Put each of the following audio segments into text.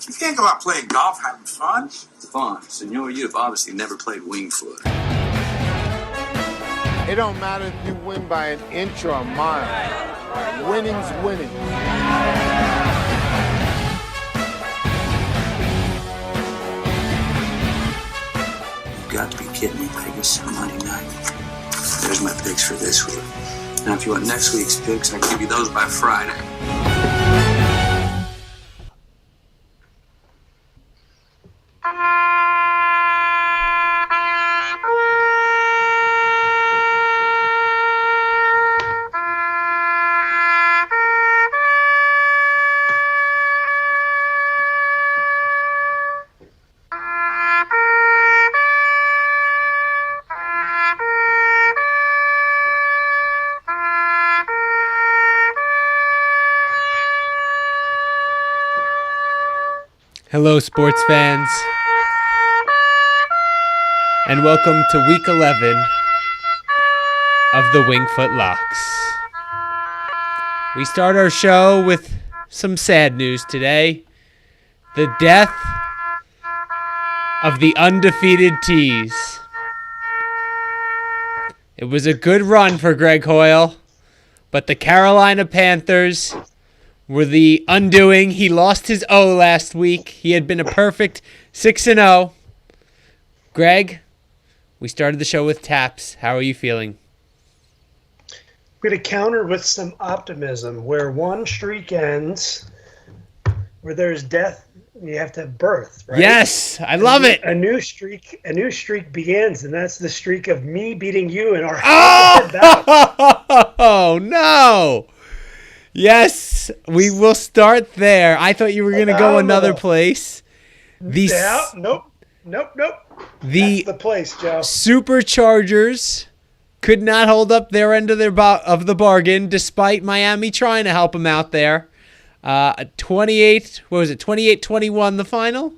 You can't go out playing golf having fun. Fun. Senor, you've obviously never played Wingfoot. It don't matter if you win by an inch or a mile. Winning's winning. You've got to be kidding me, Vegas. On Monday night. There's my picks for this week. Now, if you want next week's picks, I can give you those by Friday. Hello, sports fans, and welcome to Week 11 of the Wingfoot Locks. We start our show with some sad news today. The death of the undefeated Tease. It was a good run for Greg Hoyle, but the Carolina Panthers were the undoing. He lost his O last week. He had been a perfect 6-0. Greg, we started the show with taps. How are you feeling? I'm going to counter with some optimism. Where one streak ends, where there's death, you have to have birth, right? Yes, I love it. A new streak begins, and that's the streak of me beating you in our Oh no! Yes, we will start there. I thought you were going to go another place. Nope. That's the place, Joe. Superchargers could not hold up their end of the bargain, despite Miami trying to help them out there. 28-21 the final?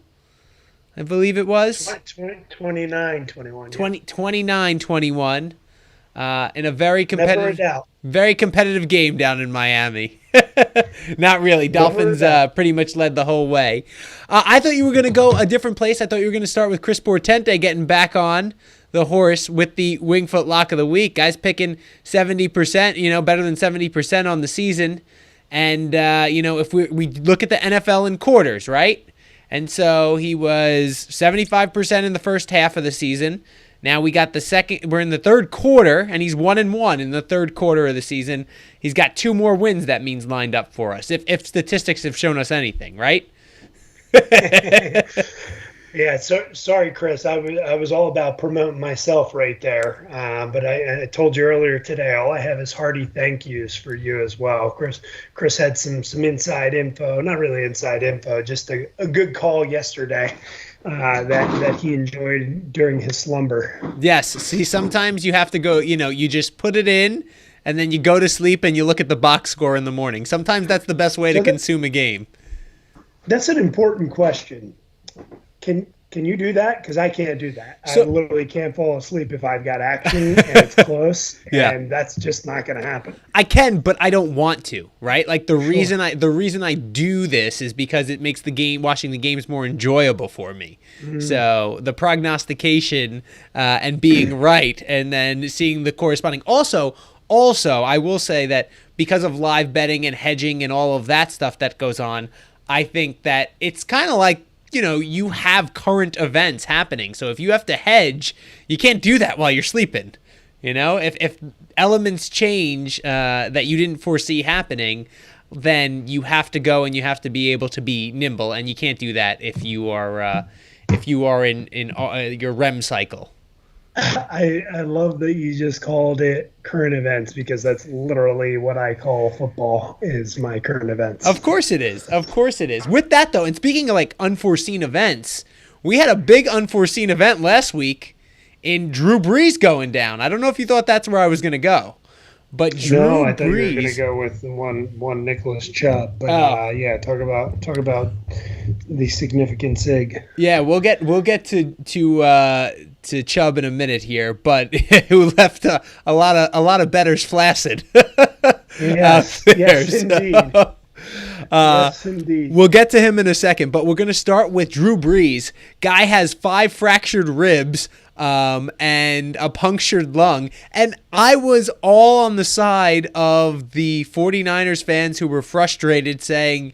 I believe it was. 29-21. 29-21. In a very Never a doubt. very competitive game down in Miami. Not really. Dolphins pretty much led the whole way. I thought you were going to go a different place. I thought you were going to start with Chris Portente getting back on the horse with the Wingfoot Lock of the Week. Guys picking 70%, better than 70% on the season. And, if we look at the NFL in quarters, right? And so he was 75% in the first half of the season. Now we're in the third quarter, and he's 1-1 in the third quarter of the season. He's got 2 more wins, that means, lined up for us, if statistics have shown us anything, right? Yeah, sorry, Chris. I was all about promoting myself right there. But I told you earlier today, all I have is hearty thank yous for you as well. Chris had some inside info, not really inside info, just a good call yesterday. That he enjoyed during his slumber. Yes. See, sometimes you have to go, you just put it in and then you go to sleep and you look at the box score in the morning. Sometimes that's the best way to consume a game. That's an important question. Can you do that? Because I can't do that. I literally can't fall asleep if I've got action and it's close. Yeah. And that's just not going to happen. I can, but I don't want to, right? Like the reason I do this is because it makes watching the games more enjoyable for me. Mm. So the prognostication and being right, and then seeing the corresponding. Also, I will say that because of live betting and hedging and all of that stuff that goes on, I think that it's kind of like, you have current events happening. So if you have to hedge, you can't do that while you're sleeping. If elements change that you didn't foresee happening, then you have to go and you have to be able to be nimble, and you can't do that if you are in your REM cycle. I love that you just called it current events, because that's literally what I call football is my current events. Of course it is. With that, though, and speaking of unforeseen events, we had a big unforeseen event last week in Drew Brees going down. I don't know if you thought that's where I was going to go, but Drew Brees. I thought you were going to go with one Nicholas Chubb. But talk about the significant sig. Yeah, we'll get to Chubb in a minute here, but who left a lot of bettors flaccid. Yes, indeed. Yes, indeed. We'll get to him in a second, but we're going to start with Drew Brees. Guy has 5 fractured ribs and a punctured lung. And I was all on the side of the 49ers fans who were frustrated, saying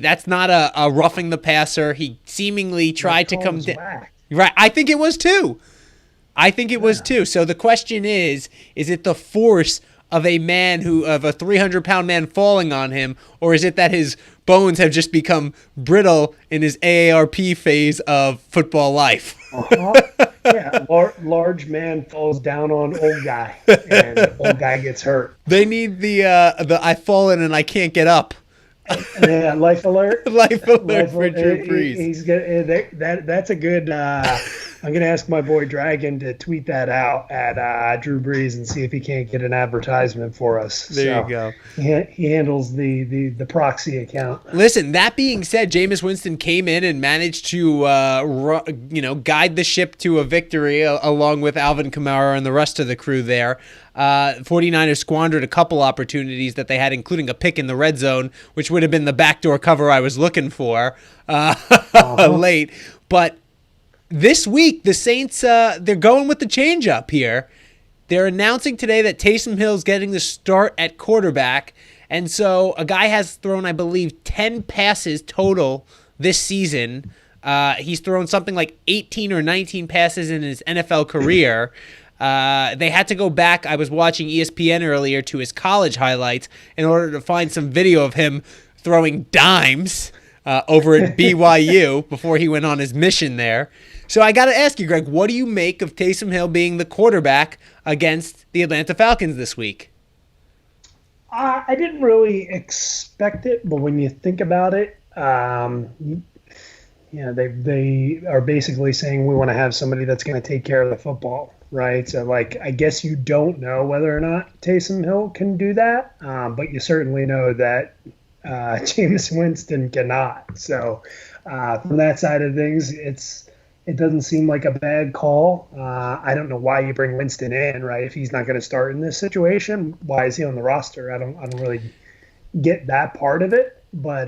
that's not a roughing the passer. He seemingly tried to come down. Right. I think it was too. So the question is it the force of a 300-pound man falling on him, or is it that his bones have just become brittle in his AARP phase of football life? Yeah, large man falls down on old guy, and old guy gets hurt. They need the I've fallen and I can't get up. Yeah, life alert. Life alert for Drew Brees. He's that's a good. I'm gonna ask my boy Dragon to tweet that out at Drew Brees and see if he can't get an advertisement for us. There you go. He handles the proxy account. Listen, that being said, Jameis Winston came in and managed to guide the ship to a victory along with Alvin Kamara and the rest of the crew there. 49ers squandered a couple opportunities that they had, including a pick in the red zone, which would have been the backdoor cover I was looking for late. But this week, the Saints, they're going with the change-up here. They're announcing today that Taysom Hill's getting the start at quarterback. And so a guy has thrown, I believe, 10 passes total this season. He's thrown something like 18 or 19 passes in his NFL career. They had to go back. I was watching ESPN earlier to his college highlights in order to find some video of him throwing dimes over at BYU before he went on his mission there. So I got to ask you, Greg, what do you make of Taysom Hill being the quarterback against the Atlanta Falcons this week? I didn't really expect it, but when you think about it, they are basically saying we want to have somebody that's going to take care of the football. Right. So, I guess you don't know whether or not Taysom Hill can do that, but you certainly know that Jameis Winston cannot. So, from that side of things, it doesn't seem like a bad call. I don't know why you bring Winston in, right? If he's not going to start in this situation, why is he on the roster? I don't really get that part of it, but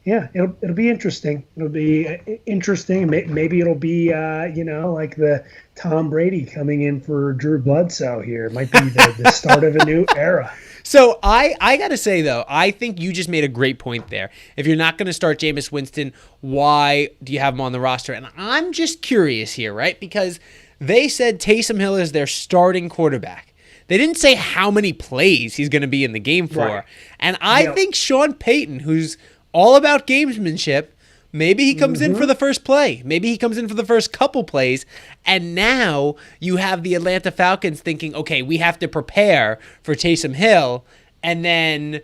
yeah, it'll be interesting. It'll be interesting. Maybe it'll be like the Tom Brady coming in for Drew Bledsoe here. It might be the start of a new era. So I got to say, though, I think you just made a great point there. If you're not going to start Jameis Winston, why do you have him on the roster? And I'm just curious here, right? Because they said Taysom Hill is their starting quarterback. They didn't say how many plays he's going to be in the game for. Right. And I think Sean Payton, who's all about gamesmanship, maybe he comes in for the first play. Maybe he comes in for the first couple plays. And now you have the Atlanta Falcons thinking, okay, we have to prepare for Taysom Hill. And then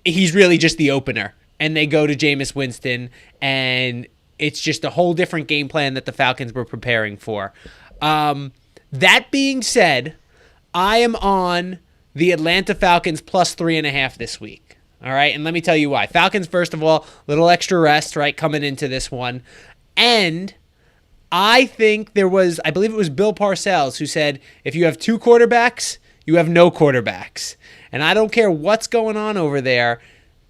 he's really just the opener. And they go to Jameis Winston. And it's just a whole different game plan that the Falcons were preparing for. That being said, I am on the Atlanta Falcons plus 3.5 this week. All right, and let me tell you why. Falcons, first of all, little extra rest, right, coming into this one. And I think I believe it was Bill Parcells who said, if you have 2 quarterbacks, you have no quarterbacks. And I don't care what's going on over there.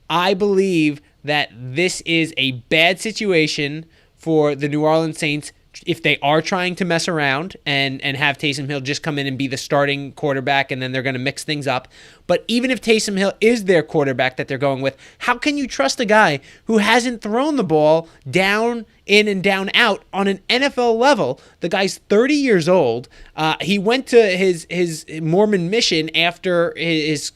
I believe that this is a bad situation for the New Orleans Saints if they are trying to mess around and have Taysom Hill just come in and be the starting quarterback, and then they're going to mix things up. But even if Taysom Hill is their quarterback that they're going with, how can you trust a guy who hasn't thrown the ball down in and down out on an NFL level? The guy's 30 years old. He went to his Mormon mission after his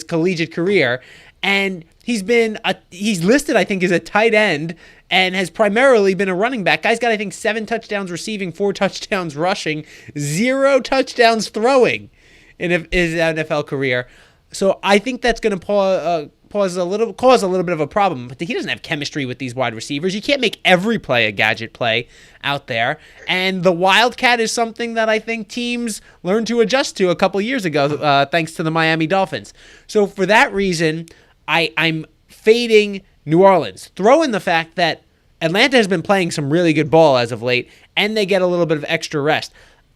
collegiate career, and he's listed, I think, as a tight end and has primarily been a running back. Guy's got, I think, 7 touchdowns receiving, 4 touchdowns rushing, 0 touchdowns throwing in his NFL career. So I think that's going to cause a little bit of a problem. But he doesn't have chemistry with these wide receivers. You can't make every play a gadget play out there. And the Wildcat is something that I think teams learned to adjust to a couple years ago, thanks to the Miami Dolphins. So for that reason, I'm fading New Orleans. Throw in the fact that Atlanta has been playing some really good ball as of late, and they get a little bit of extra rest.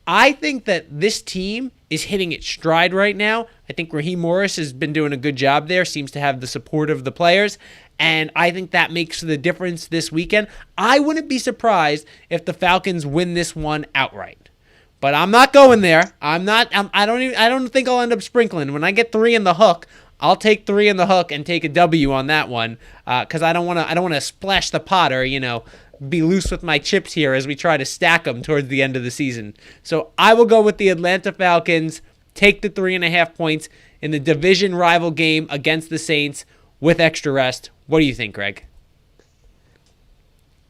I think that this team is hitting its stride right now. I think Raheem Morris has been doing a good job there, seems to have the support of the players, and I think that makes the difference this weekend. I wouldn't be surprised if the Falcons win this one outright. But I'm not going there. I don't think I'll end up sprinkling. When I get 3 in the hook, I'll take 3 in the hook and take a W on that one, because I don't want to splash the pot or be loose with my chips here as we try to stack them towards the end of the season. So I will go with the Atlanta Falcons, take the 3.5 points in the division rival game against the Saints with extra rest. What do you think, Greg?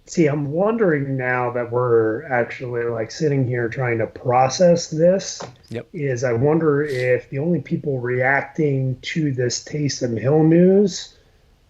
See, I'm wondering now that we're actually like sitting here trying to process this. Yep. Is I wonder if the only people reacting to this Taysom Hill news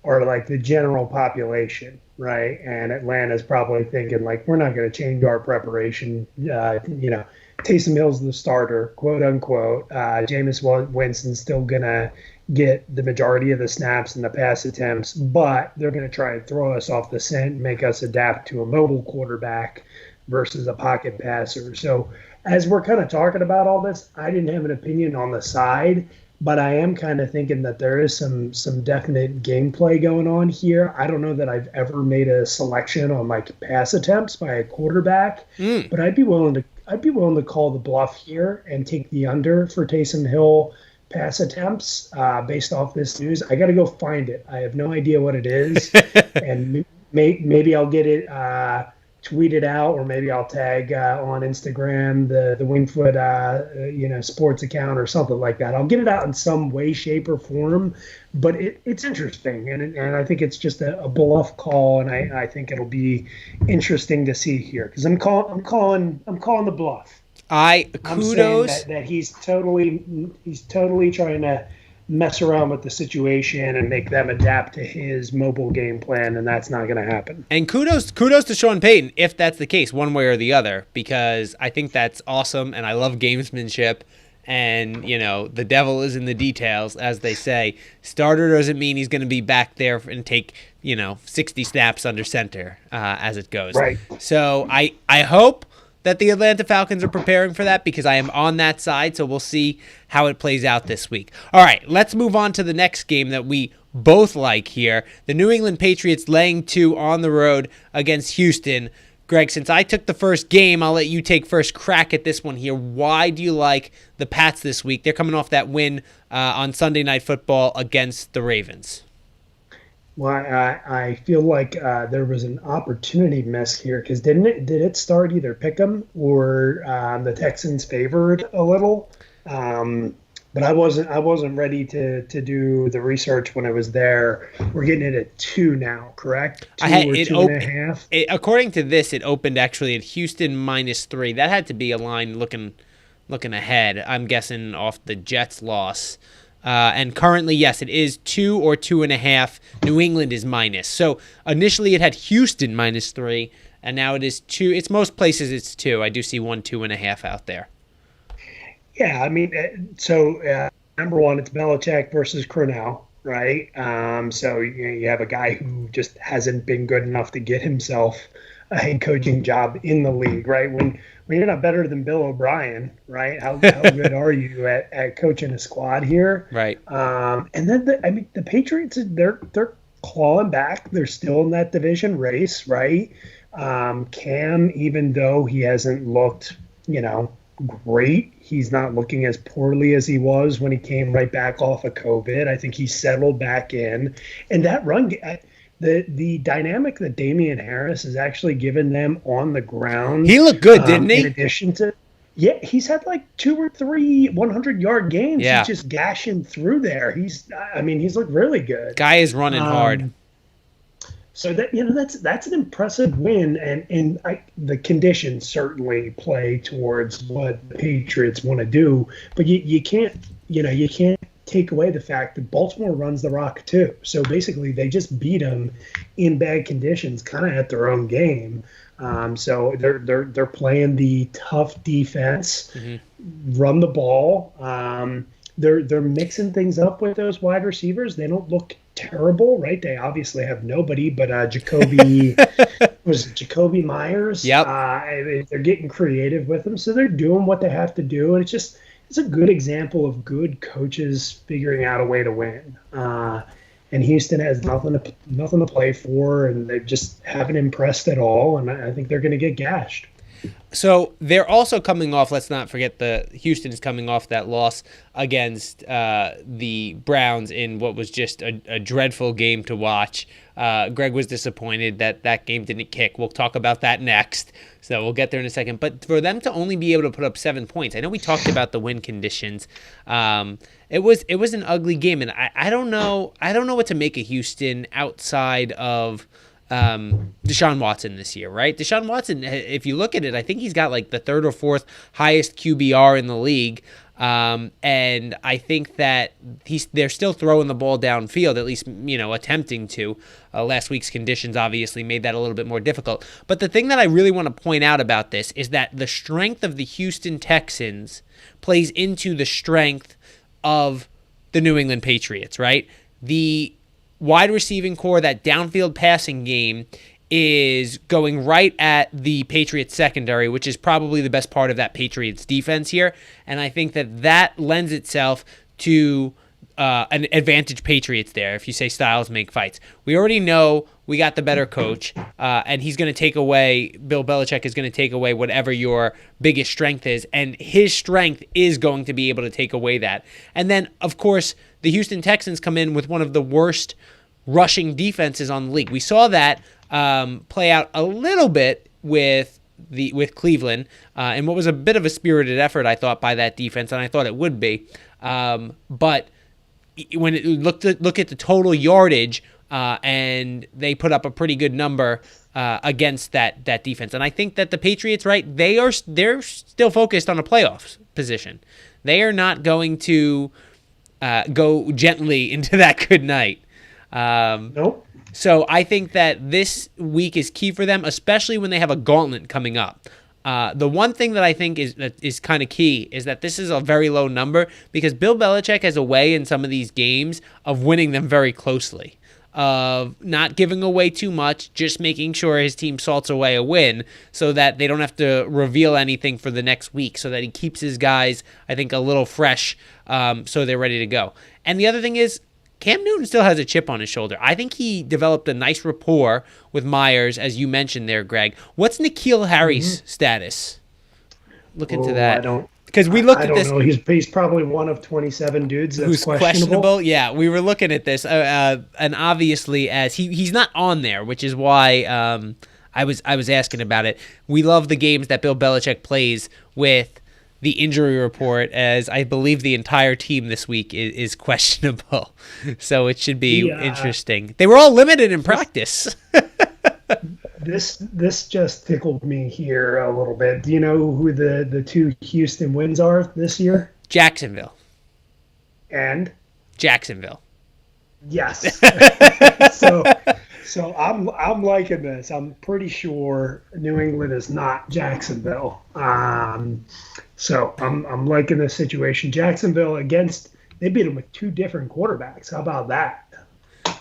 are like the general population, right? And Atlanta's probably thinking like, we're not going to change our preparation. Taysom Hill's the starter, quote unquote. Jameis Winston's still going to get the majority of the snaps and the pass attempts, but they're going to try and throw us off the scent and make us adapt to a mobile quarterback versus a pocket passer. So as we're kind of talking about all this, I didn't have an opinion on the side, but I am kind of thinking that there is some definite gameplay going on here. I don't know that I've ever made a selection on like pass attempts by a quarterback, but I'd be willing to call the bluff here and take the under for Taysom Hill pass attempts based off this news. I got to go find it. I have no idea what it is, and maybe I'll get it tweeted out, or maybe I'll tag on Instagram the Wingfoot sports account or something like that. I'll get it out in some way, shape, or form. But it's interesting, and I think it's just a bluff call, and I think it'll be interesting to see here because I'm calling the bluff. Kudos that he's totally trying to mess around with the situation and make them adapt to his mobile game plan, and that's not going to happen. And kudos to Sean Payton if that's the case, one way or the other, because I think that's awesome, and I love gamesmanship. And the devil is in the details, as they say. Starter doesn't mean he's going to be back there and take 60 snaps under center as it goes. Right. So I hope that the Atlanta Falcons are preparing for that, because I am on that side, so we'll see how it plays out this week. All right, let's move on to the next game that we both like here. The New England Patriots laying 2 on the road against Houston. Greg, since I took the first game, I'll let you take first crack at this one here. Why do you like the Pats this week? They're coming off that win on Sunday Night Football against the Ravens. Well, I feel like there was an opportunity miss here because did it start either Pick'em or the Texans favored a little, but I wasn't ready to do the research when I was there. We're getting it at 2 now, correct? 2.5. According to this, it opened actually at Houston -3. That had to be a line looking ahead. I'm guessing off the Jets loss. And currently, yes, it is 2 or 2.5. New England is minus. So initially it had Houston -3, and now it is 2. It's most places it's 2. I do see 1 2.5 out there. Yeah, I mean, number one, it's Belichick versus Cornell, right? So you have a guy who just hasn't been good enough to get himself a head coaching job in the league, right? When you're not better than Bill O'Brien, right? How good are you at coaching a squad here? Right. And then the Patriots, they're clawing back. They're still in that division race, right? Cam, even though he hasn't looked, great, he's not looking as poorly as he was when he came right back off of COVID. I think he's settled back in, and that run. The dynamic that Damian Harris has actually given them on the ground. He looked good, didn't he? In addition to, he's had like 2 or 3 100-yard games. Yeah. He's just gashing through there. He's looked really good. Guy is running hard. So that's an impressive win, and the conditions certainly play towards what the Patriots want to do, but you can't take away the fact that Baltimore runs the rock too. So basically, they just beat them in bad conditions, kind of at their own game. So they're playing the tough defense, run the ball. They're mixing things up with those wide receivers. They don't look terrible, right? They obviously have nobody but Jacoby. Was it Jacoby Myers? Yep. They're getting creative with them, so they're doing what they have to do, and it's a good example of good coaches figuring out a way to win. And Houston has nothing to play for, and they just haven't impressed at all. And I think they're going to get gashed. So they're also coming off, let's not forget Houston is coming off that loss against the Browns in what was just a dreadful game to watch. Greg was disappointed that game didn't kick. We'll talk about that next. So we'll get there in a second. But for them to only be able to put up 7 points, I know we talked about the win conditions. It was an ugly game, and I don't know what to make of Houston outside of Deshaun Watson this year, right? Deshaun Watson, if you look at it, I think he's got like the third or fourth highest QBR in the league. And I think that they're still throwing the ball downfield, at least, attempting to. Last week's conditions obviously made that a little bit more difficult. But the thing that I really want to point out about this is that the strength of the Houston Texans plays into the strength of the New England Patriots, right? The wide receiving core, that downfield passing game, is going right at the Patriots secondary, which is probably the best part of that Patriots defense here. And I think that lends itself to an advantage Patriots there. If you say styles make fights, we already know we got the better coach, and he's going to take away, Bill Belichick is going to take away whatever your biggest strength is. And his strength is going to be able to take away that. And then, of course, the Houston Texans come in with one of the worst rushing defenses on the league. We saw that play out a little bit with Cleveland, and what was a bit of a spirited effort, I thought, by that defense, and I thought it would be. But when it look at the total yardage, and they put up a pretty good number against that defense. And I think that the Patriots, right, they're still focused on a playoffs position. They are not going to go gently into that good night. Nope. So I think that this week is key for them, especially when they have a gauntlet coming up. The one thing that I think is kind of key is that this is a very low number, because Bill Belichick has a way in some of these games of winning them very closely, of not giving away too much, just making sure his team salts away a win so that they don't have to reveal anything for the next week, so that he keeps his guys, I think, a little fresh, so they're ready to go. And the other thing is, Cam Newton still has a chip on his shoulder. I think he developed a nice rapport with Myers, as you mentioned there, Greg. What's N'Keal Harry's status? Look into that. I don't. Because we looked at this. I don't know. He's probably one of 27 dudes that's who's questionable. Yeah, we were looking at this, and obviously, as he's not on there, which is why I was asking about it. We love the games that Bill Belichick plays with the injury report, as I believe the entire team this week is questionable. So it should be interesting. They were all limited in practice. This just tickled me here a little bit. Do you know who the two Houston wins are this year? Jacksonville. And? Jacksonville. Yes. So I'm liking this. I'm pretty sure New England is not Jacksonville. So I'm liking this situation. Jacksonville they beat them with two different quarterbacks. How about that?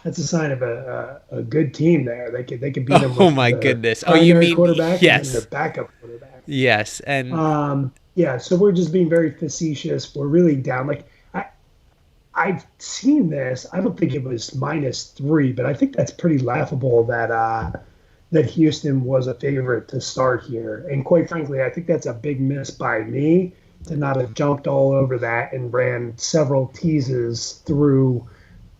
That's a sign of a good team there. They could beat them. Oh my goodness! Oh, you mean quarterback? Yes, and the backup quarterback. Yes, and yeah. So we're just being very facetious. We're really down. Like I've seen this. I don't think it was -3, but I think that's pretty laughable that Houston was a favorite to start here. And quite frankly, I think that's a big miss by me to not have jumped all over that and ran several teases through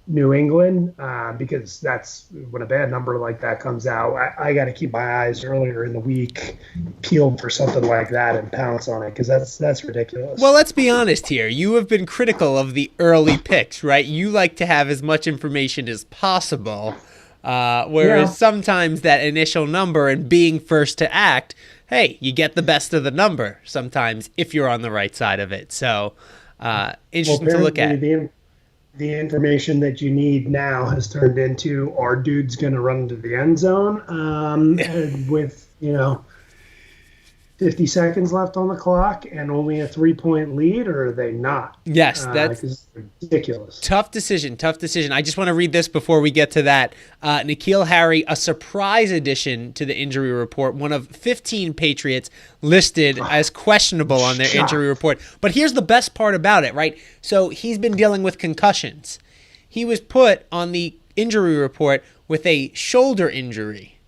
New England, because that's when a bad number like that comes out. I got to keep my eyes earlier in the week peeled for something like that and pounce on it, because that's ridiculous. Well, let's be honest here. You have been critical of the early picks, right? You like to have as much information as possible, whereas sometimes that initial number and being first to act, hey, you get the best of the number sometimes if you're on the right side of it. So interesting to look at. The information that you need now has turned into, our dude's going to run into the end zone with, 50 seconds left on the clock and only a 3-point lead, or are they not? Yes, that's ridiculous. Tough decision. I just want to read this before we get to that. N'Keal Harry, a surprise addition to the injury report, one of 15 Patriots listed as questionable on their injury report. But here's the best part about it, right? So he's been dealing with concussions. He was put on the injury report with a shoulder injury.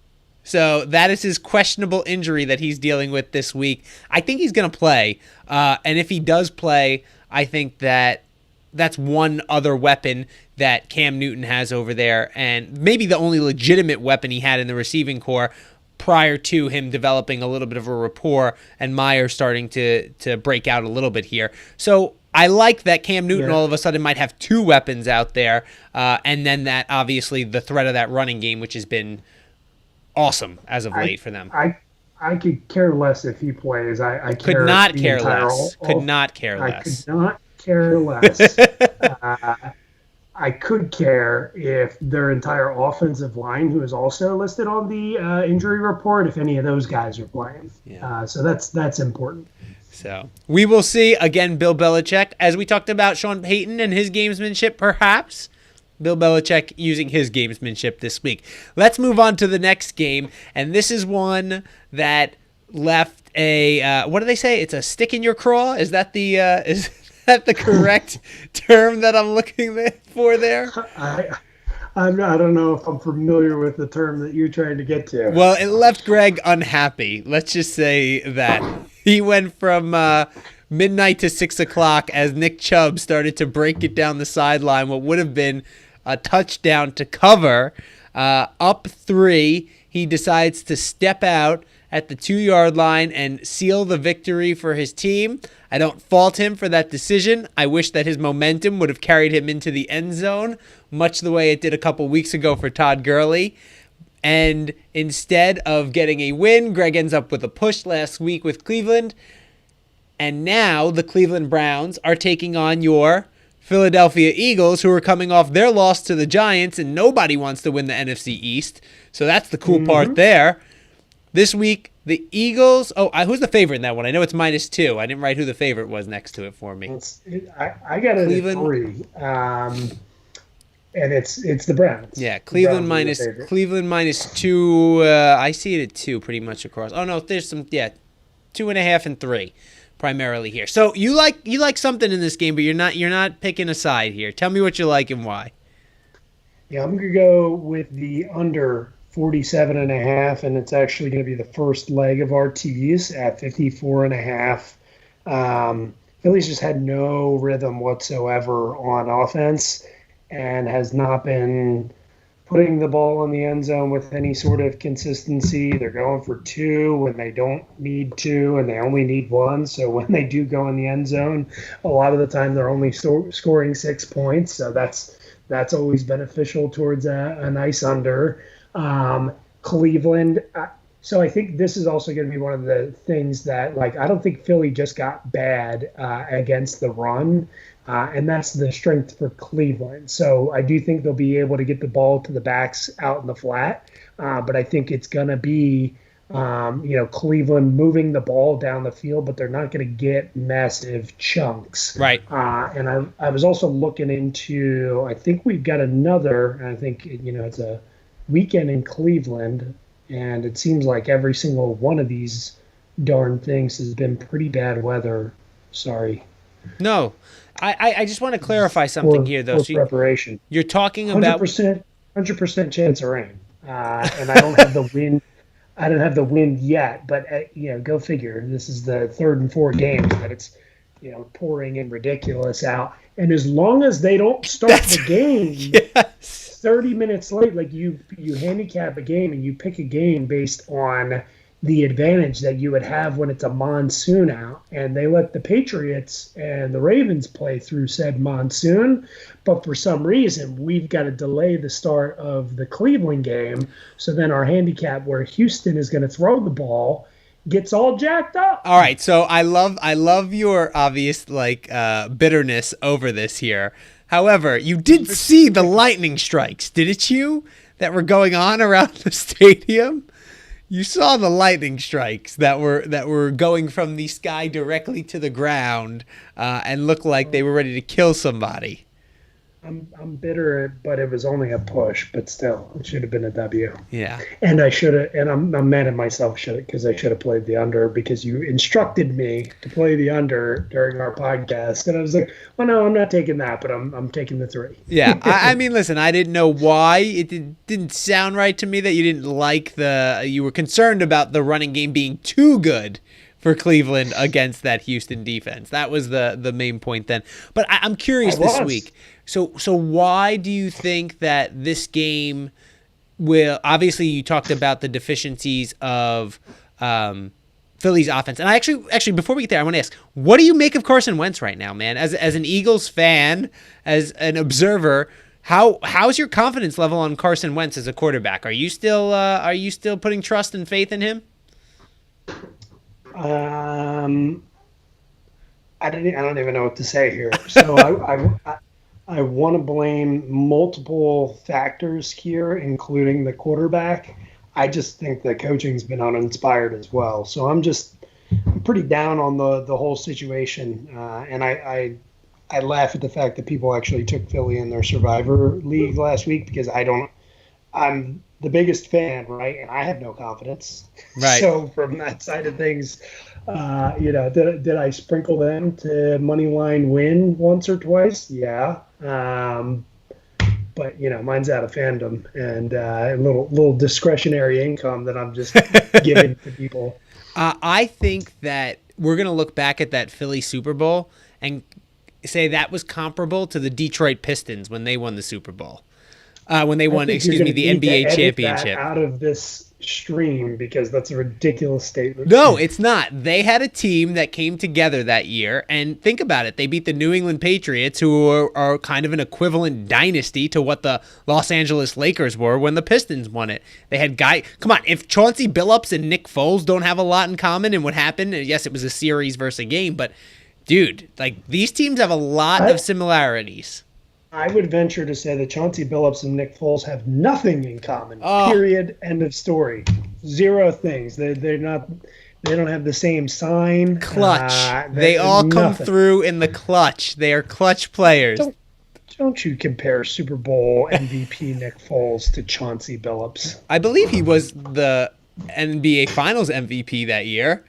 So that is his questionable injury that he's dealing with this week. I think he's going to play. And if he does play, I think that's one other weapon that Cam Newton has over there, and maybe the only legitimate weapon he had in the receiving corps prior to him developing a little bit of a rapport and Meyer starting to break out a little bit here. So I like that Cam Newton all of a sudden might have two weapons out there, and then that obviously the threat of that running game, which has been awesome as of late for them. I could care less if he plays. I could not care less. Could not care less. I could not care less. I could care if their entire offensive line, who is also listed on the injury report, if any of those guys are playing. Yeah. So that's important. So we will see. Again, Bill Belichick, as we talked about Sean Payton and his gamesmanship, perhaps. Bill Belichick using his gamesmanship this week. Let's move on to the next game, and this is one that left a what do they say? It's a stick in your craw. Is that the correct term that I'm looking for there? I don't know if I'm familiar with the term that you're trying to get to. Well, it left Greg unhappy. Let's just say that he went from midnight to 6 o'clock as Nick Chubb started to break it down the sideline. What would have been a touchdown to cover, up 3. He decides to step out at the 2-yard line and seal the victory for his team. I don't fault him for that decision. I wish that his momentum would have carried him into the end zone, much the way it did a couple weeks ago for Todd Gurley. And instead of getting a win, Greg ends up with a push last week with Cleveland. And now the Cleveland Browns are taking on your Philadelphia Eagles, who are coming off their loss to the Giants, and nobody wants to win the NFC East. So that's the cool part there. This week, the Eagles... Oh, who's the favorite in that one? I know it's -2. I didn't write who the favorite was next to it for me. I got it at 3. And it's the Browns. Yeah, Cleveland -2. I see it at 2 pretty much across. Oh, no, there's some... Yeah, 2.5 and 3. Primarily here. So you like something in this game, but you're not picking a side here. Tell me what you like and why. Yeah, I'm gonna go with the under 47.5, and it's actually gonna be the first leg of our tease at 54.5. Phillies just had no rhythm whatsoever on offense and has not been putting the ball in the end zone with any sort of consistency. They're going for 2 when they don't need 2, and they only need 1. So when they do go in the end zone, a lot of the time they're only scoring 6 points. So that's always beneficial towards a nice under. Cleveland. So I think this is also going to be one of the things that, I don't think Philly just got bad against the run. And that's the strength for Cleveland. So I do think they'll be able to get the ball to the backs out in the flat. But I think it's going to be, Cleveland moving the ball down the field, but they're not going to get massive chunks. Right. And I was also looking into, I think we've got another, I think, it's a weekend in Cleveland. And it seems like every single one of these darn things has been pretty bad weather. Sorry. No. I just want to clarify something here, though. So preparation. You're talking about 100% chance of rain, and I don't have the wind. I don't have the wind yet, but go figure. This is the 3rd and 4th games that it's pouring in ridiculous out, and as long as they don't start the game 30 minutes late, like you handicap a game and you pick a game based on the advantage that you would have when it's a monsoon out, and they let the Patriots and the Ravens play through said monsoon, but for some reason we've got to delay the start of the Cleveland game, so then our handicap where Houston is going to throw the ball gets all jacked up. All right, so I love your obvious bitterness over this here. However, you did see the lightning strikes, didn't you, that were going on around the stadium? You saw the lightning strikes that were going from the sky directly to the ground, and looked like they were ready to kill somebody. I'm bitter, but it was only a push. But still, it should have been a W. Yeah. And I should have. And I'm mad at myself because I should have played the under, because you instructed me to play the under during our podcast, and I was like, "Well, no, I'm not taking that, but I'm taking the 3." Yeah. I mean, listen, I didn't know why it didn't sound right to me that you didn't like you were concerned about the running game being too good for Cleveland against that Houston defense. That was the main point then. But I'm curious this week. So why do you think that this game will? Obviously, you talked about the deficiencies of Philly's offense, and I actually before we get there, I want to ask, what do you make of Carson Wentz right now, man? As an Eagles fan, as an observer, how's your confidence level on Carson Wentz as a quarterback? Are you still putting trust and faith in him? I don't even know what to say here. So I want to blame multiple factors here, including the quarterback. I just think the coaching's been uninspired as well. So I'm pretty down on the whole situation, and I laugh at the fact that people actually took Philly in their Survivor League last week, because I'm the biggest fan, right? And I have no confidence. Right. So from that side of things, did I sprinkle them to money line win once or twice? Yeah. But mine's out of fandom and a little discretionary income that I'm just giving to people. I think that we're going to look back at that Philly Super Bowl and say that was comparable to the Detroit Pistons when they won the Super Bowl. When they won, the NBA championship. Out of this stream, because that's a ridiculous statement. No, it's not. They had a team that came together that year, and think about it. They beat the New England Patriots, who are kind of an equivalent dynasty to what the Los Angeles Lakers were when the Pistons won it. They had come on, if Chauncey Billups and Nick Foles don't have a lot in common in what happened, yes, it was a series versus a game, but dude, like, these teams have a lot of similarities. I would venture to say that Chauncey Billups and Nick Foles have nothing in common. Period. End of story. Zero things. They're not. They don't have the same sign. Clutch. They all come through in the clutch. They are clutch players. Don't you compare Super Bowl MVP Nick Foles to Chauncey Billups? I believe he was the NBA Finals MVP that year.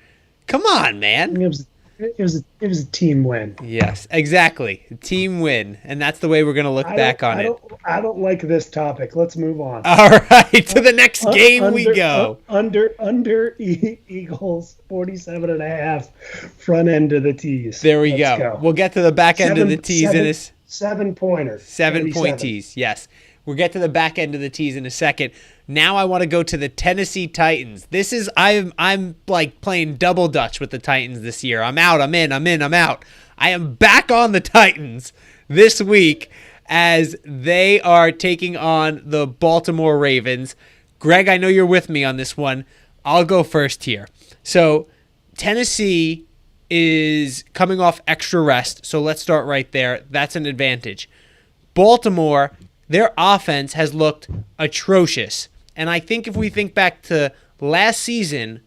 Come on, man. It was a team win. Yes, exactly. Team win. And that's the way we're going to look back on it. I don't like this topic. Let's move on. All right. To the next game we go. Under Eagles 47.5 front end of the tees. There we go. We'll get to the back end of the tees in a 7-pointer. 7-point tees. Yes. We'll get to the back end of the tees in a second. Now I want to go to the Tennessee Titans. This is I'm like playing double dutch with the Titans this year. I'm out, I'm in, I'm out. I am back on the Titans this week as they are taking on the Baltimore Ravens. Greg, I know you're with me on this one. I'll go first here. So Tennessee is coming off extra rest, so let's start right there. That's an advantage. Baltimore, their offense has looked atrocious. And I think if we think back to last season,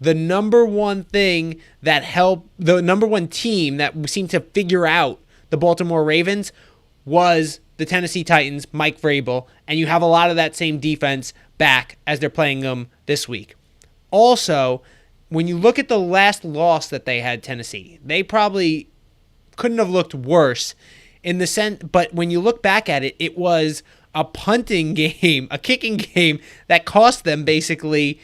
the number one thing that helped, the number one team that seemed to figure out the Baltimore Ravens was the Tennessee Titans, Mike Vrabel, and you have a lot of that same defense back as they're playing them this week. Also, when you look at the last loss that they had, Tennessee, they probably couldn't have looked worse in the sense, but when you look back at it, it was a punting game, a kicking game that cost them basically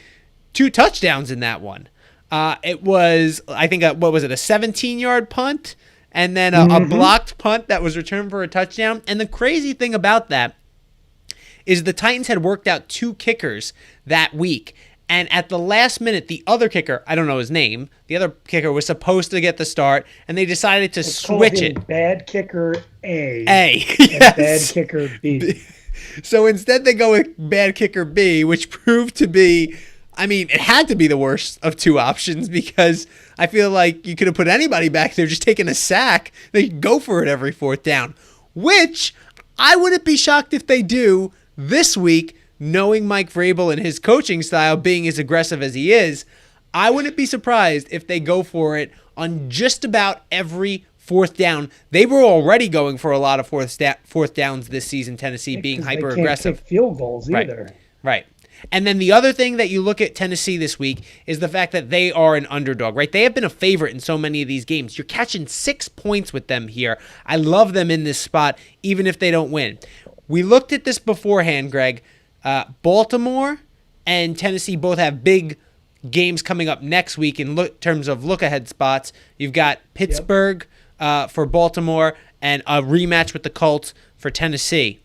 2 touchdowns in that one. It was, I think, a 17-yard punt and then a blocked punt that was returned for a touchdown. And the crazy thing about that is the Titans had worked out 2 kickers that week. And at the last minute, the other kicker, I don't know his name, the other kicker was supposed to get the start, and they decided to switch it. Bad kicker A. Yes. And bad kicker B. So instead they go with bad kicker B, which proved to be, I mean, it had to be the worst of 2 options because I feel like you could have put anybody back there just taking a sack. They go for it every 4th down, which I wouldn't be shocked if they do this week knowing Mike Vrabel and his coaching style being as aggressive as he is, I wouldn't be surprised if they go for it on just about every fourth down. They were already going for a lot of fourth downs this season, Tennessee, being hyper aggressive. They can't kick field goals either. Right. And then the other thing that you look at Tennessee this week is the fact that they are an underdog, right? They have been a favorite in so many of these games. You're catching 6 points with them here. I love them in this spot, even if they don't win. We looked at this beforehand, Greg. Baltimore and Tennessee both have big games coming up next week in terms of look-ahead spots. You've got Pittsburgh for Baltimore and a rematch with the Colts for Tennessee.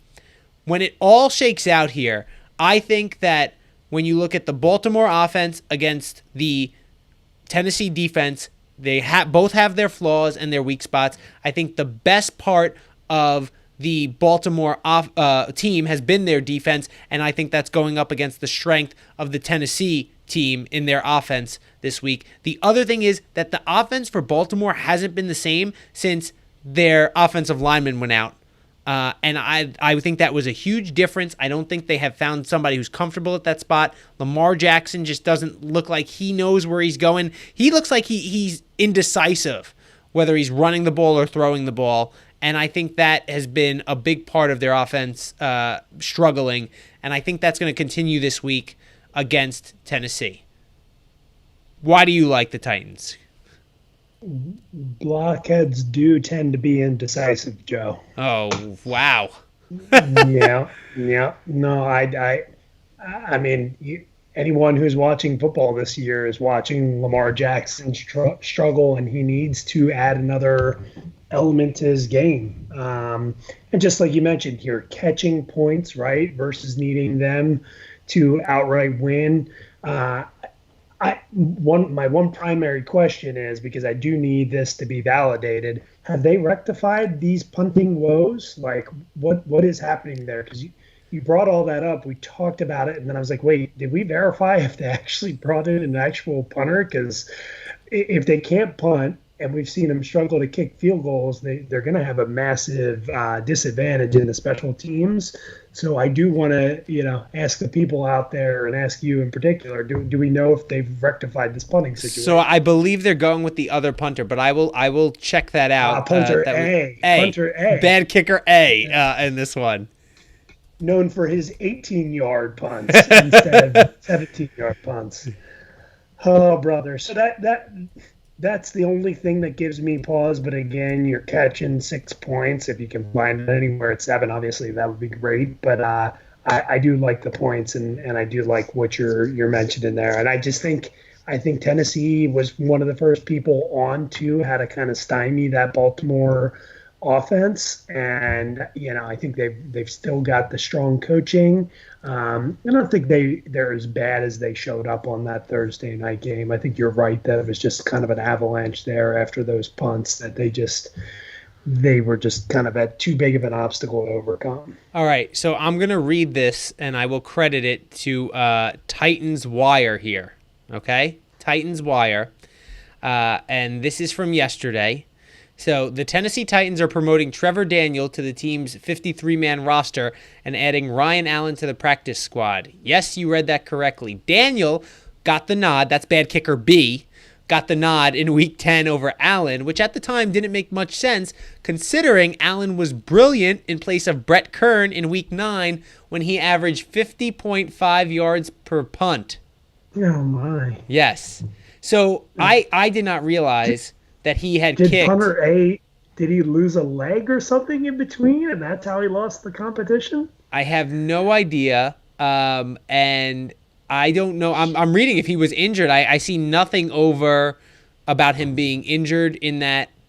When it all shakes out here, I think that when you look at the Baltimore offense against the Tennessee defense, they both have their flaws and their weak spots. I think the best part of the Baltimore team has been their defense, and I think that's going up against the strength of the Tennessee team in their offense this week. The other thing is that the offense for Baltimore hasn't been the same since their offensive lineman went out. And I think that was a huge difference. I don't think they have found somebody who's comfortable at that spot. Lamar Jackson just doesn't look like he knows where he's going. He looks like he's indecisive, whether he's running the ball or throwing the ball. And I think that has been a big part of their offense struggling. And I think that's going to continue this week against Tennessee. Why do you like the Titans? Blockheads do tend to be indecisive, Joe. Oh, wow. Yeah. No, I mean, anyone who's watching football this year is watching Lamar Jackson struggle, and he needs to add another element to his game. And just like you mentioned here, catching points, right, versus needing them to outright win. My one primary question is, because I do need this to be validated, have they rectified these punting woes? Like, what is happening there? Because you brought all that up. We talked about it, and then I was like, wait, did we verify if they actually brought in an actual punter? Because if they can't punt, and we've seen them struggle to kick field goals, they're going to have a massive disadvantage in the special teams. So I do want to, ask the people out there and ask you in particular, do we know if they've rectified this punting situation? So I believe they're going with the other punter, but I will check that out. Punter A. Punter A. Bad kicker A in this one. Known for his 18-yard punts instead of 17-yard punts. Oh, brother. So that's the only thing that gives me pause. But again, you're catching 6 points. If you can find it anywhere at 7, obviously that would be great. But I do like the points, and I do like what you're mentioning there. And I think Tennessee was one of the first people on to how to kind of stymie that Baltimore offense. And I think they've still got the strong coaching. I don't think they're as bad as they showed up on that Thursday night game. I think you're right that it was just kind of an avalanche there after those punts, that they were just kind of at too big of an obstacle to overcome. All right, so I'm going to read this, and I will credit it to Titans Wire here, okay? Titans Wire, and this is from yesterday. So the Tennessee Titans are promoting Trevor Daniel to the team's 53-man roster and adding Ryan Allen to the practice squad. Yes, you read that correctly. Daniel got the nod. That's bad kicker B. Got the nod in Week 10 over Allen, which at the time didn't make much sense considering Allen was brilliant in place of Brett Kern in Week 9 when he averaged 50.5 yards per punt. Oh, my. Yes. So I did not realize that he had kicked. Punter A, did he lose a leg or something in between, and that's how he lost the competition? I have no idea, and I don't know. I'm reading if he was injured. I see nothing over about him being injured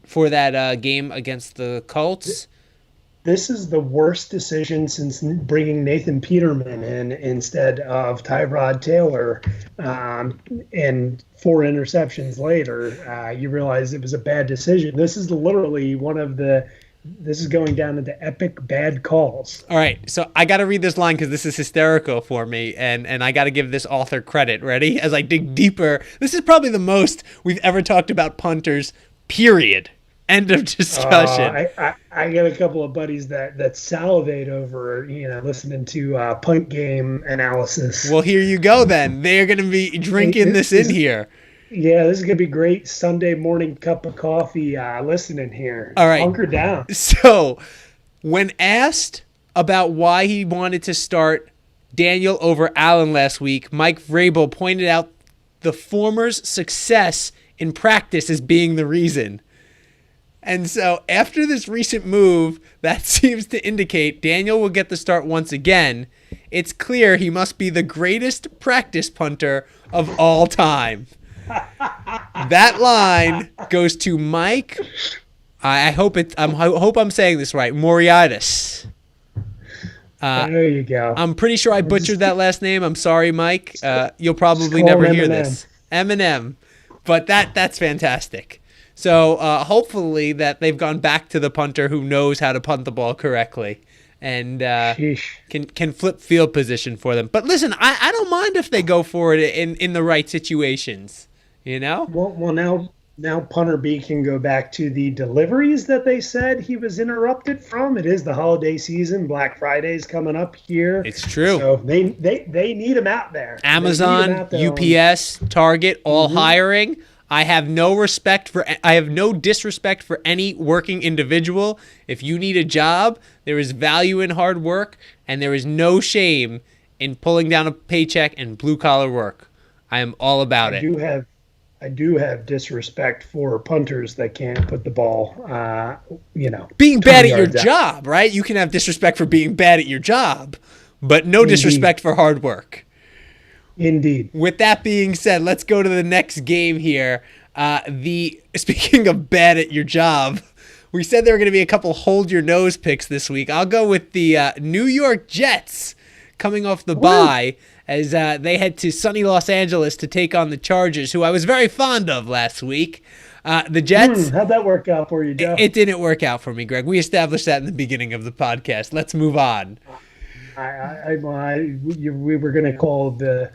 for that game against the Colts. This is the worst decision since bringing Nathan Peterman in instead of Tyrod Taylor. And 4 interceptions later, you realize it was a bad decision. This is literally this is going down into epic bad calls. All right, so I got to read this line because this is hysterical for me, and I got to give this author credit. Ready? As I dig deeper, this is probably the most we've ever talked about punters, period. End of discussion. I got a couple of buddies that salivate over listening to punt game analysis. Well, here you go then. They're going to be drinking this in here. Yeah, this is gonna be great Sunday morning cup of coffee listening here. All right, hunker down. So, when asked about why he wanted to start Daniel over Allen last week, Mike Vrabel pointed out the former's success in practice as being the reason. And so after this recent move, that seems to indicate Daniel will get the start once again. It's clear he must be the greatest practice punter of all time. That line goes to Mike. I hope I'm saying this right. Moriartis. There you go. I'm pretty sure I butchered that last name. I'm sorry, Mike. You'll probably call never him hear Eminem. this. Eminem. But that's fantastic. So hopefully that they've gone back to the punter who knows how to punt the ball correctly and can flip field position for them. But listen, I don't mind if they go for it in the right situations. You know? Well, now Punter B can go back to the deliveries that they said he was interrupted from. It is the holiday season. Black Friday's coming up here. It's true. So they need him out there. Amazon, UPS, Target, all hiring. I have no disrespect for any working individual. If you need a job, there is value in hard work, and there is no shame in pulling down a paycheck and blue collar work. I am all about it. I do have disrespect for punters that can't put the ball, being bad at your job, right? You can have disrespect for being bad at your job, but no disrespect for hard work. Indeed. With that being said, let's go to the next game here. Speaking of bad at your job, we said there were going to be a couple hold your nose picks this week. I'll go with the New York Jets coming off the bye as they head to sunny Los Angeles to take on the Chargers, who I was very fond of last week. The Jets. How'd that work out for you, Joe? It didn't work out for me, Greg. We established that in the beginning of the podcast. Let's move on. We were going to call the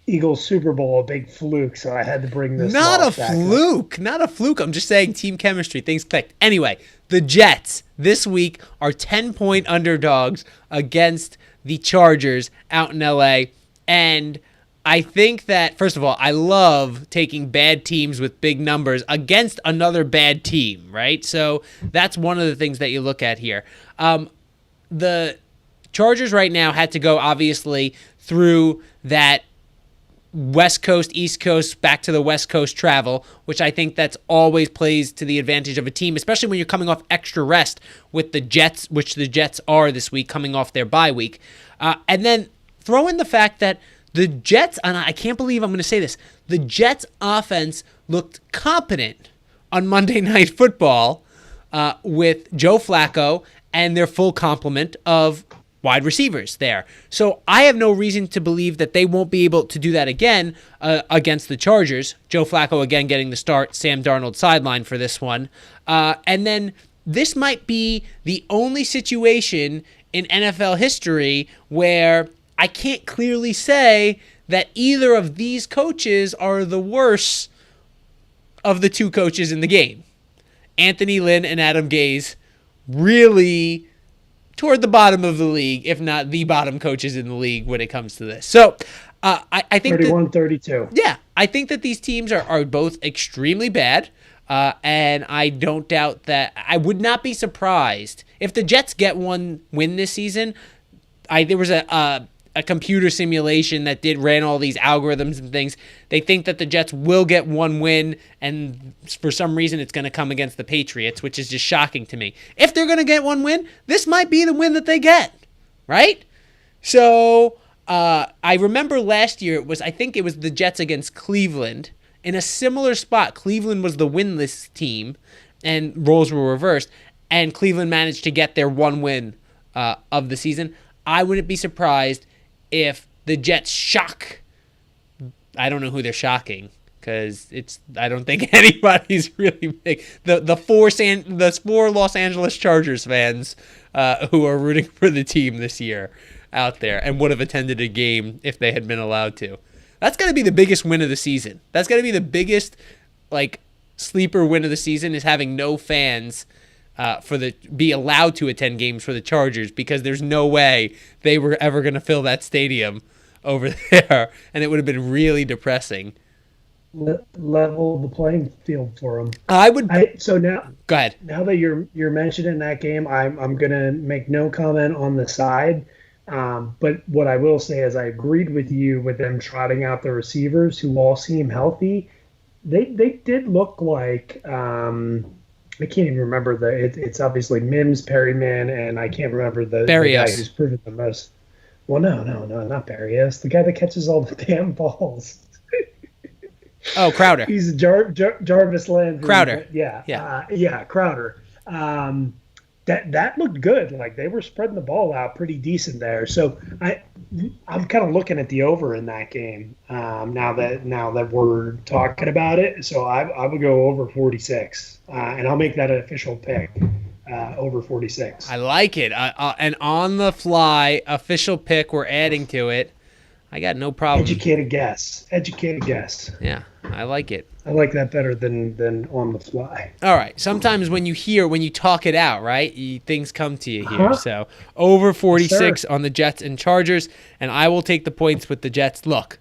Eagles Super Bowl a big fluke, so I had to bring this. Not a fluke. I'm just saying team chemistry. Things clicked. Anyway, the Jets this week are 10-point underdogs against the Chargers out in LA. And I think that, first of all, I love taking bad teams with big numbers against another bad team, right? So that's one of the things that you look at here. The Chargers right now had to go, obviously, through that West Coast, East Coast, back to the West Coast travel, which I think that's always plays to the advantage of a team, especially when you're coming off extra rest with the Jets, which the Jets are this week, coming off their bye week. And then throw in the fact that the Jets, and I can't believe I'm going to say this, the Jets offense looked competent on Monday Night Football with Joe Flacco and their full complement of wide receivers there. So I have no reason to believe that they won't be able to do that again against the Chargers. Joe Flacco again getting the start, Sam Darnold sideline for this one. And then this might be the only situation in NFL history where I can't clearly say that either of these coaches are the worst of the two coaches in the game. Anthony Lynn and Adam Gase really toward the bottom of the league, if not the bottom coaches in the league when it comes to this. So I think 31-32. Yeah, I think that these teams are both extremely bad, and I don't doubt that I would not be surprised if the Jets get one win this season. There was a computer simulation that ran all these algorithms and things. They think that the Jets will get one win, and for some reason it's going to come against the Patriots, which is just shocking to me. If they're going to get one win, this might be the win that they get, right? So I remember last year I think it was the Jets against Cleveland in a similar spot. Cleveland was the winless team, and roles were reversed, and Cleveland managed to get their one win of the season. I wouldn't be surprised if the Jets shock. I don't know who they're shocking because I don't think anybody's really big. The four Los Angeles Chargers fans who are rooting for the team this year out there and would have attended a game if they had been allowed to. That's got to be the biggest win of the season. That's got to be the biggest sleeper win of the season is having no fans be allowed to attend games for the Chargers, because there's no way they were ever going to fill that stadium over there, and it would have been really depressing. Level the playing field for them. So now, go ahead. Now that you're mentioning that game, I'm gonna make no comment on the side. But what I will say is I agreed with you with them trotting out the receivers who all seem healthy. They did look like I can't even remember it's obviously Mims, Perryman, and I can't remember the guy who's proven the most. Well, no, not Barrios. The guy that catches all the damn balls. Oh, Crowder. He's Jarvis Landry. Crowder. Yeah, Crowder. That looked good. Like, they were spreading the ball out pretty decent there. So I'm kind of looking at the over in that game now that we're talking about it. So I would go over 46, and I'll make that an official pick. Over 46. I like it. And on the fly official pick, we're adding to it. I got no problem. Educated guess. Yeah, I like it. I like that better than on the fly. All right. Sometimes when you talk it out, right, things come to you here. So over 46 on the Jets and Chargers, and I will take the points with the Jets. Look,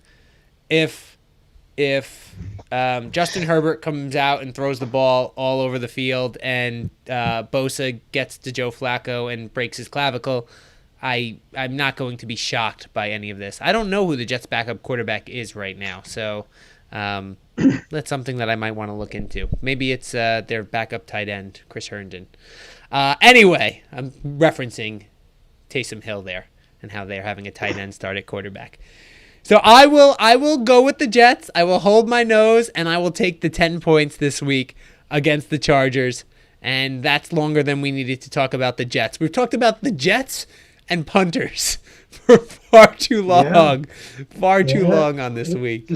if Justin Herbert comes out and throws the ball all over the field, and Bosa gets to Joe Flacco and breaks his clavicle, I'm not going to be shocked by any of this. I don't know who the Jets' backup quarterback is right now, so that's something that I might want to look into. Maybe it's their backup tight end, Chris Herndon. Anyway, I'm referencing Taysom Hill there and how they're having a tight end start at quarterback. So I will go with the Jets. I will hold my nose, and I will take the 10 points this week against the Chargers. And that's longer than we needed to talk about the Jets. We've talked about the Jets and punters for far too long. Too long on this week.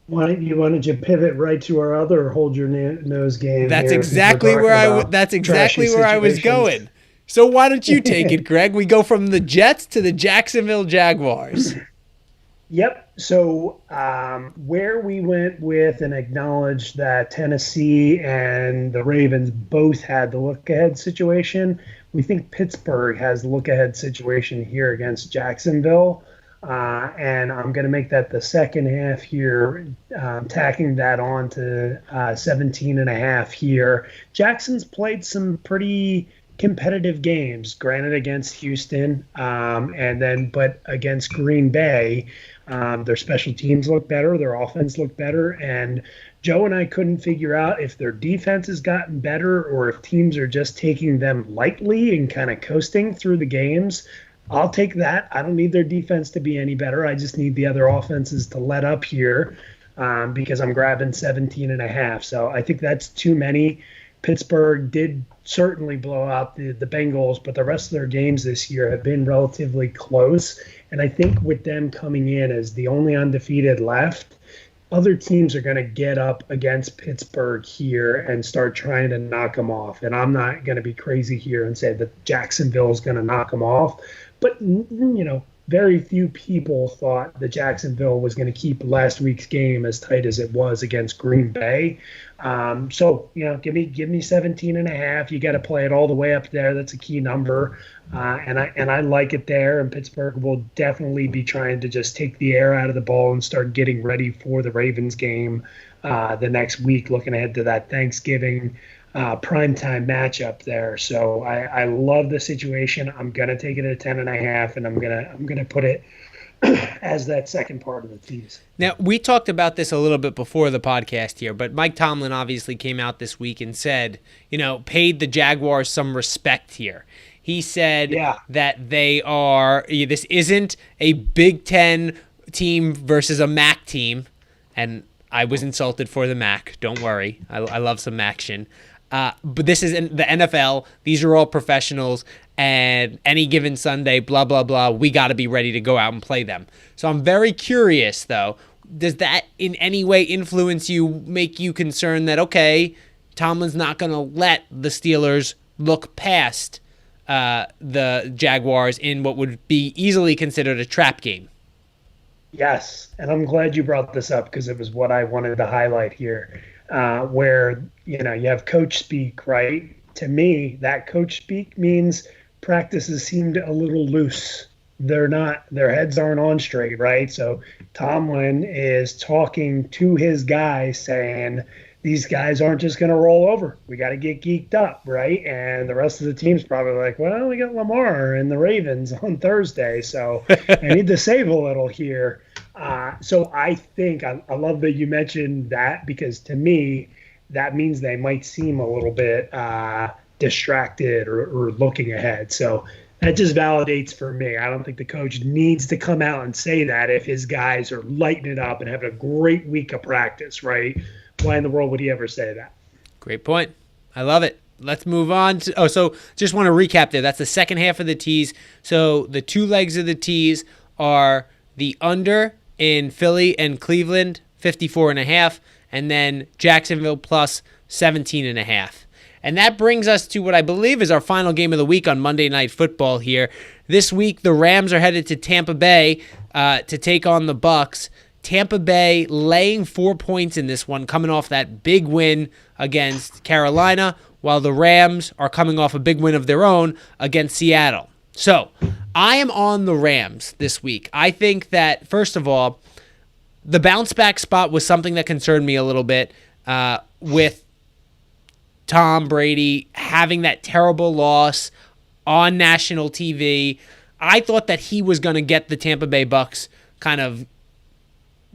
Wanted you pivot right to our other hold your nose game? That's exactly where I was going. So why don't you take it, Greg? We go from the Jets to the Jacksonville Jaguars. Yep. So where we went with and acknowledged that Tennessee and the Ravens both had the look-ahead situation, we think Pittsburgh has the look-ahead situation here against Jacksonville. And I'm going to make that the second half here, tacking that on to 17.5 here. Jackson's played some pretty competitive games, granted against Houston, but against Green Bay. Their special teams look better, their offense looked better, and Joe and I couldn't figure out if their defense has gotten better or if teams are just taking them lightly and kind of coasting through the games. I'll take that. I don't need their defense to be any better. I just need the other offenses to let up here because I'm grabbing 17.5. So I think that's too many. Pittsburgh did certainly blow out the Bengals, but the rest of their games this year have been relatively close. And I think with them coming in as the only undefeated left, other teams are going to get up against Pittsburgh here and start trying to knock them off. And I'm not going to be crazy here and say that Jacksonville is going to knock them off. But, very few people thought that Jacksonville was going to keep last week's game as tight as it was against Green Bay. So give me 17.5. You got to play it all the way up there. That's a key number. And I like it there. And Pittsburgh will definitely be trying to just take the air out of the ball and start getting ready for the Ravens game the next week, looking ahead to that Thanksgiving primetime matchup there. So I love the situation. I'm gonna take it at 10.5, and I'm gonna put it as that second part of the tease. Now, we talked about this a little bit before the podcast here, but Mike Tomlin obviously came out this week and said, paid the Jaguars some respect here. He said that this isn't a Big Ten team versus a MAC team, and I was insulted for the MAC. Don't worry. I love some action. But this is the NFL. These are all professionals, and any given Sunday, blah, blah, blah, we got to be ready to go out and play them. So I'm very curious, though. Does that in any way influence you, make you concerned that, okay, Tomlin's not going to let the Steelers look past the Jaguars in what would be easily considered a trap game? Yes, and I'm glad you brought this up because it was what I wanted to highlight here. where, you have coach speak, right? To me, that coach speak means practices seemed a little loose. Their heads aren't on straight, right? So Tomlin is talking to his guys saying, these guys aren't just going to roll over. We got to get geeked up, right? And the rest of the team's probably like, well, we got Lamar and the Ravens on Thursday, so I need to save a little here. So I think I love that you mentioned that, because to me, that means they might seem a little bit distracted or looking ahead. So that just validates for me. I don't think the coach needs to come out and say that if his guys are lighting it up and having a great week of practice, right? Why in the world would he ever say that? Great point. I love it. Let's move on to, so just want to recap there. That's the second half of the tease. So the two legs of the tease are the under in Philly and Cleveland, 54.5, and then Jacksonville plus 17.5. And that brings us to what I believe is our final game of the week on Monday Night Football here. This week, the Rams are headed to Tampa Bay to take on the Bucs. Tampa Bay laying 4 points in this one, coming off that big win against Carolina, while the Rams are coming off a big win of their own against Seattle. So I am on the Rams this week. I think that, first of all, the bounce back spot was something that concerned me a little bit with Tom Brady having that terrible loss on national TV. I thought that he was going to get the Tampa Bay Bucs kind of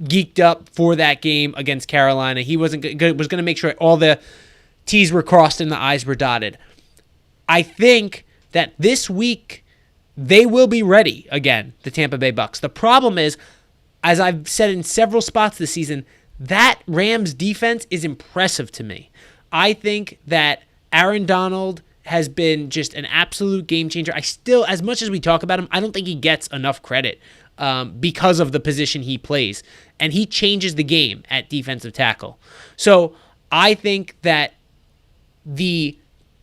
geeked up for that game against Carolina. He was going to make sure all the T's were crossed and the I's were dotted. I think that this week they will be ready again, the Tampa Bay Bucs. The problem is, as I've said in several spots this season, that Rams defense is impressive to me. I think that Aaron Donald has been just an absolute game changer. I still, as much as we talk about him, I don't think he gets enough credit because of the position he plays. And he changes the game at defensive tackle. So I think that the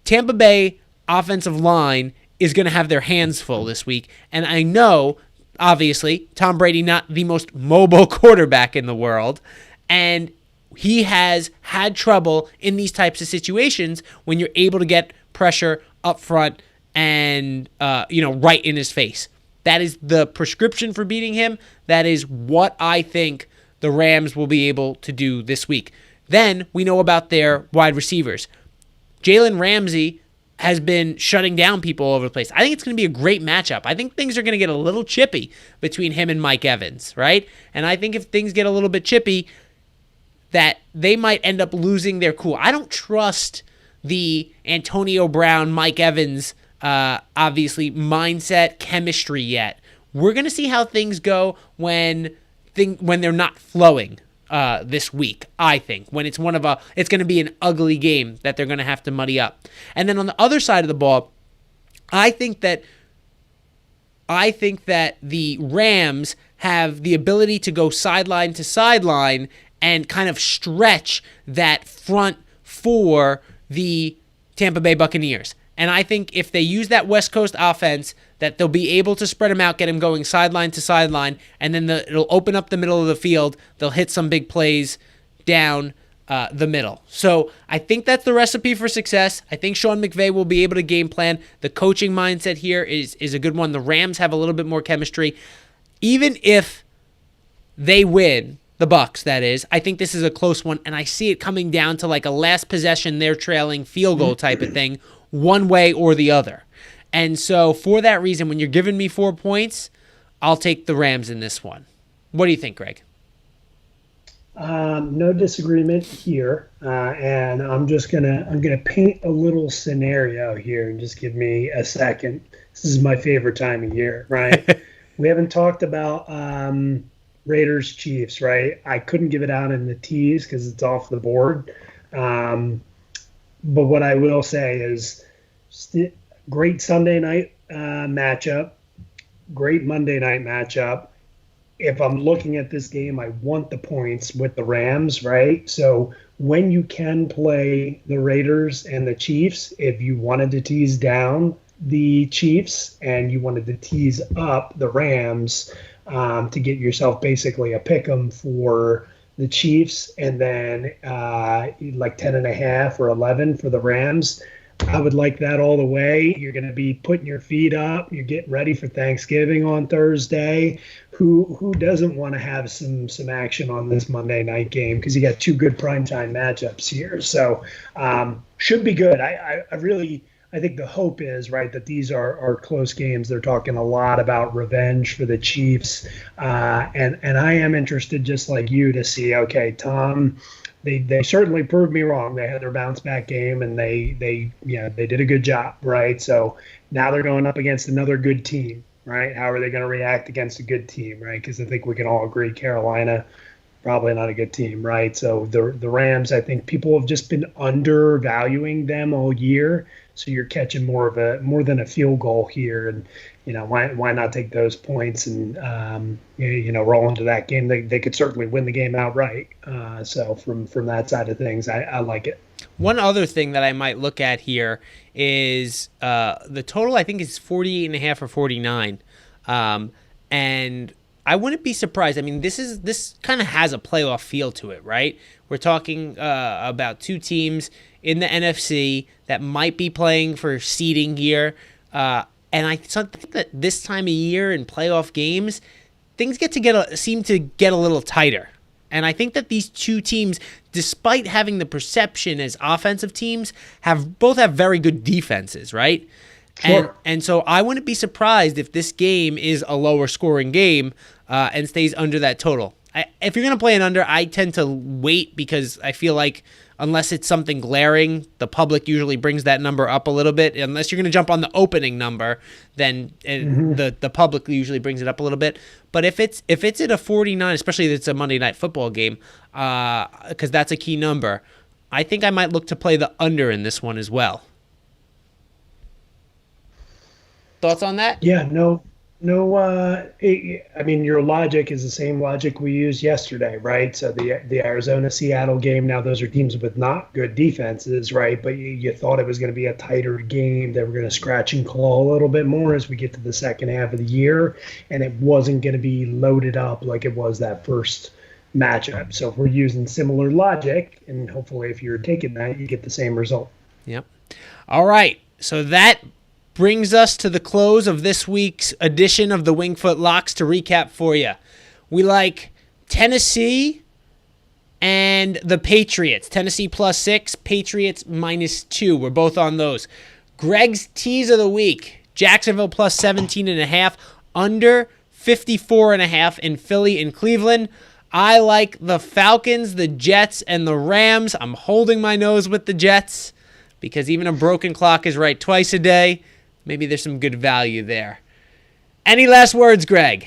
Tampa Bay offensive line is going to have their hands full this week. And I know, obviously, Tom Brady, not the most mobile quarterback in the world, and he has had trouble in these types of situations when you're able to get pressure up front and, right in his face. That is the prescription for beating him. That is what I think the Rams will be able to do this week. Then we know about their wide receivers. Jalen Ramsey has been shutting down people all over the place. I think it's going to be a great matchup. I think things are going to get a little chippy between him and Mike Evans, right? And I think if things get a little bit chippy, that they might end up losing their cool. I don't trust the Antonio Brown, Mike Evans, obviously, mindset, chemistry yet. We're going to see how things go when they're not flowing this week, I think. When it's it's going to be an ugly game that they're going to have to muddy up. And then on the other side of the ball, I think that the Rams have the ability to go sideline to sideline and kind of stretch that front for the Tampa Bay Buccaneers. And I think if they use that West Coast offense, that they'll be able to spread them out, get them going sideline to sideline, and then it'll open up the middle of the field. They'll hit some big plays down the middle. So I think that's the recipe for success. I think Sean McVay will be able to game plan. The coaching mindset here is a good one. The Rams have a little bit more chemistry. Even if they win, the Bucs, that is, I think this is a close one, and I see it coming down to like a last possession, they're trailing field goal type of thing, one way or the other. And so for that reason, when you're giving me 4 points, I'll take the Rams in this one. What do you think, Greg? No disagreement here, and I'm gonna paint a little scenario here, and just give me a second. This is my favorite time of year, right? We haven't talked about Raiders Chiefs, right? I couldn't give it out in the tease because it's off the board. But what I will say is great Sunday night matchup, great Monday night matchup. If I'm looking at this game, I want the points with the Rams, right? So when you can play the Raiders and the Chiefs, if you wanted to tease down the Chiefs and you wanted to tease up the Rams, to get yourself basically a pick 'em for the Chiefs, and then like 10.5 or 11 for the Rams. I would like that all the way. You're going to be putting your feet up. You're getting ready for Thanksgiving on Thursday. Who doesn't want to have some action on this Monday night game? Because you got two good primetime matchups here. So should be good. I think the hope is, right, that these are close games. They're talking a lot about revenge for the Chiefs. And I am interested, just like you, to see, okay, Tom, they certainly proved me wrong. They had their bounce back game, and they did a good job, right? So now they're going up against another good team, right? How are they going to react against a good team, right? Because I think we can all agree Carolina, probably not a good team, right? So the Rams, I think people have just been undervaluing them all year. So you're catching more than a field goal here, and why not take those points and roll into that game? They could certainly win the game outright. So from that side of things, I like it. One other thing that I might look at here is the total. I think is 48.5 or 49, and I wouldn't be surprised. I mean, this kind of has a playoff feel to it, right? We're talking about two teams in the NFC that might be playing for seeding here. And I think that this time of year in playoff games, things seem to get a little tighter. And I think that these two teams, despite having the perception as offensive teams, both have very good defenses, right? Sure. And so I wouldn't be surprised if this game is a lower scoring game and stays under that total. If you're going to play an under, I tend to wait because I feel like unless it's something glaring, the public usually brings that number up a little bit. Unless you're going to jump on the opening number, then the public usually brings it up a little bit. But if it's at a 49, especially if it's a Monday Night Football game, because that's a key number, I think I might look to play the under in this one as well. Thoughts on that? Yeah, no. I mean, your logic is the same logic we used yesterday, right? So the Arizona-Seattle game, now those are teams with not good defenses, right? But you thought it was going to be a tighter game. They were going to scratch and claw a little bit more as we get to the second half of the year, and it wasn't going to be loaded up like it was that first matchup. So if we're using similar logic, and hopefully if you're taking that, you get the same result. Yep. All right. So that brings us to the close of this week's edition of the Wingfoot Locks. To recap for you, we like Tennessee and the Patriots. Tennessee +6, Patriots -2. We're both on those. Greg's tease of the week, Jacksonville +17.5, under 54.5 in Philly and Cleveland. I like the Falcons, the Jets, and the Rams. I'm holding my nose with the Jets because even a broken clock is right twice a day. Maybe there's some good value there. Any last words, Greg?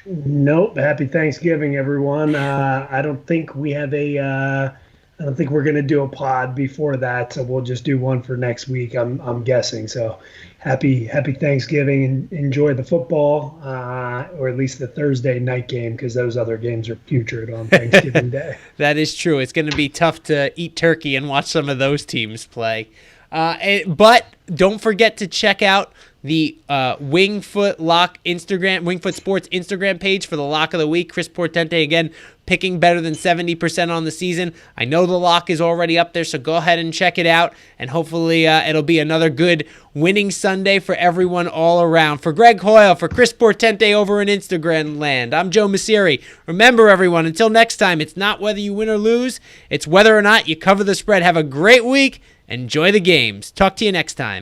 Nope. Happy Thanksgiving, everyone. I don't think we have I don't think we're going to do a pod before that, so we'll just do one for next week. I'm guessing. So happy Thanksgiving, and enjoy the football, or at least the Thursday night game, because those other games are putrid on Thanksgiving Day. That is true. It's going to be tough to eat turkey and watch some of those teams play. But don't forget to check out the Wingfoot Sports Instagram page for the lock of the week. Chris Portente, again, picking better than 70% on the season. I know the lock is already up there, so go ahead and check it out. And hopefully it'll be another good winning Sunday for everyone all around. For Greg Hoyle, for Chris Portente over in Instagram land, I'm Joe Messeri. Remember, everyone, until next time, it's not whether you win or lose, it's whether or not you cover the spread. Have a great week. Enjoy the games. Talk to you next time.